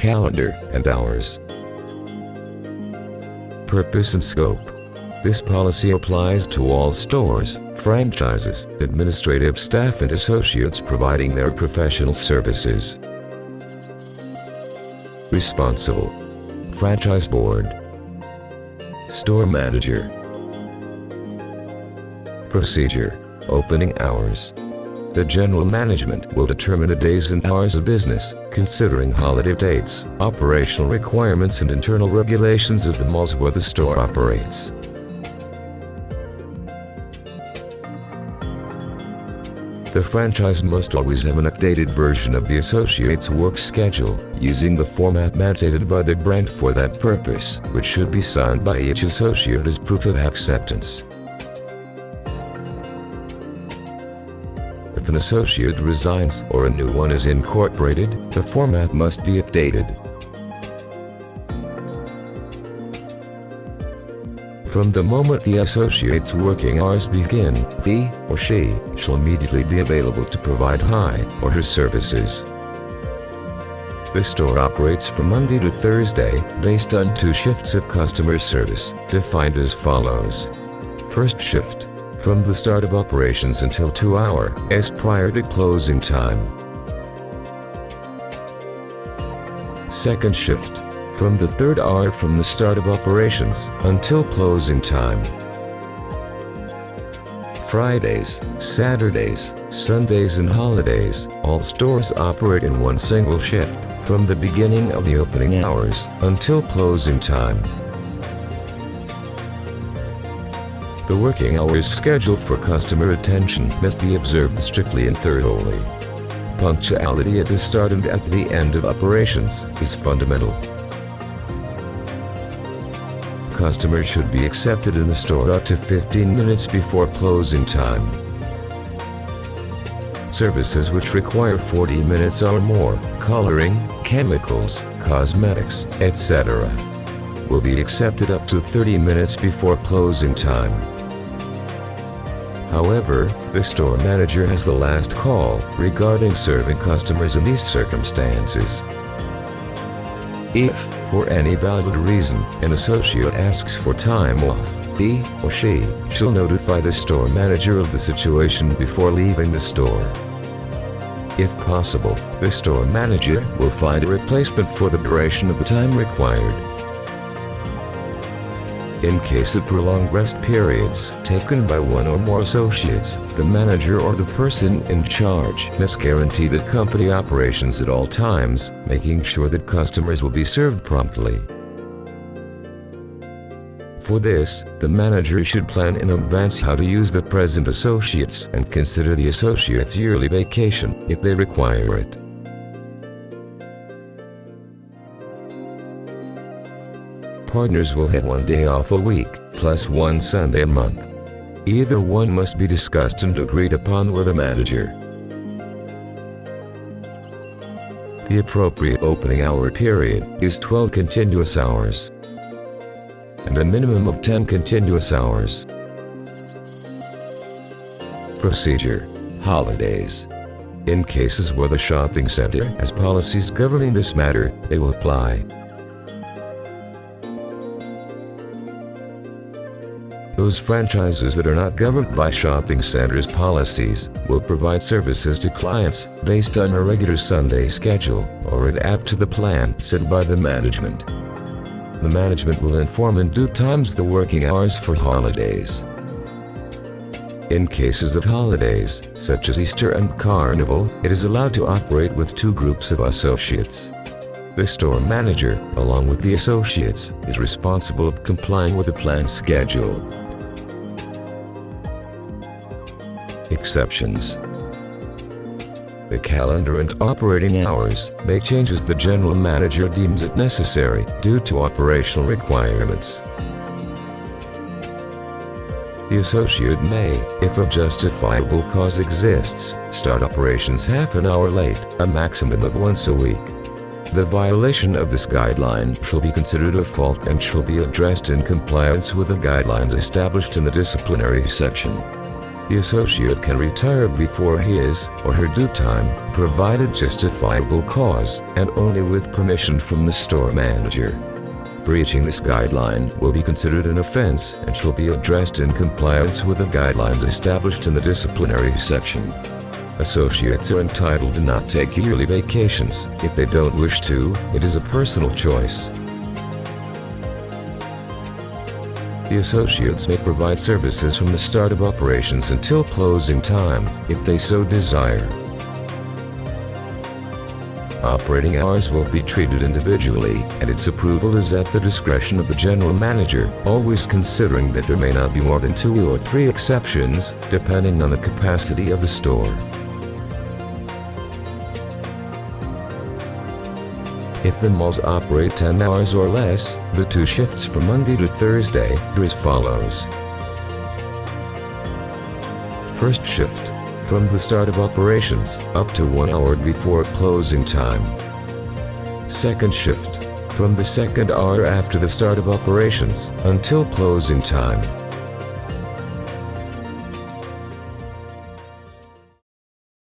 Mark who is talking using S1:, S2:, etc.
S1: calendar, and hours. Purpose and scope. This policy applies to all stores, franchises, administrative staff and associates providing their professional services. Responsible. Franchise Board. Store Manager. Procedure. Opening hours. The general management will determine the days and hours of business, considering holiday dates, operational requirements and internal regulations of the malls where the store operates. The franchise must always have an updated version of the associate's work schedule, using the format mandated by the brand for that purpose, which should be signed by each associate as proof of acceptance. If an associate resigns or a new one is incorporated, the format must be updated. From the moment the associate's working hours begin, he or she shall immediately be available to provide his or her services. The store operates from Monday to Thursday, based on 2 shifts of customer service, defined as follows. First shift. From the start of operations until 2 hours prior to closing time. Second shift. From the 3rd hour from the start of operations until closing time. Fridays, Saturdays, Sundays and holidays, all stores operate in one single shift, from the beginning of the opening hours until closing time. The working hours schedule for customer attention must be observed strictly and thoroughly. Punctuality at the start and at the end of operations is fundamental. Customers should be accepted in the store up to 15 minutes before closing time. Services which require 40 minutes or more, coloring, chemicals, cosmetics, etc., will be accepted up to 30 minutes before closing time. However, the store manager has the last call regarding serving customers in these circumstances. If, for any valid reason, an associate asks for time off, he or she shall notify the store manager of the situation before leaving the store. If possible, the store manager will find a replacement for the duration of the time required. In case of prolonged rest periods taken by one or more associates, the manager or the person in charge must guarantee the company operations at all times, making sure that customers will be served promptly. For this, the manager should plan in advance how to use the present associates and consider the associates' yearly vacation if they require it. Partners will have 1 day off a week, plus 1 Sunday a month. Either one must be discussed and agreed upon with the manager. The appropriate opening hour period is 12 continuous hours, and a minimum of 10 continuous hours. Procedure. Holidays. In cases where the shopping center has policies governing this matter, they will apply. Those franchises that are not governed by shopping centers' policies will provide services to clients based on a regular Sunday schedule or adapt to the plan set by the management. The management will inform in due times the working hours for holidays. In cases of holidays, such as Easter and Carnival, it is allowed to operate with 2 groups of associates. The store manager, along with the associates, is responsible for complying with the plan schedule. Exceptions. The calendar and operating hours may change as the general manager deems it necessary due to operational requirements. The associate may, if a justifiable cause exists, start operations half an hour late, a maximum of once a week. The violation of this guideline shall be considered a fault and shall be addressed in compliance with the guidelines established in the disciplinary section. The associate can retire before his or her due time, provided justifiable cause, and only with permission from the store manager. Breaching this guideline will be considered an offense and shall be addressed in compliance with the guidelines established in the disciplinary section. Associates are entitled to not take yearly vacations. If they don't wish to, it is a personal choice. The associates may provide services from the start of operations until closing time, if they so desire. Operating hours will be treated individually, and its approval is at the discretion of the general manager, always considering that there may not be more than 2 or 3 exceptions, depending on the capacity of the store. If the malls operate 10 hours or less, the 2 shifts from Monday to Thursday are as follows. First shift, from the start of operations, up to 1 hour before closing time. Second shift, from the second hour after the start of operations, until closing time.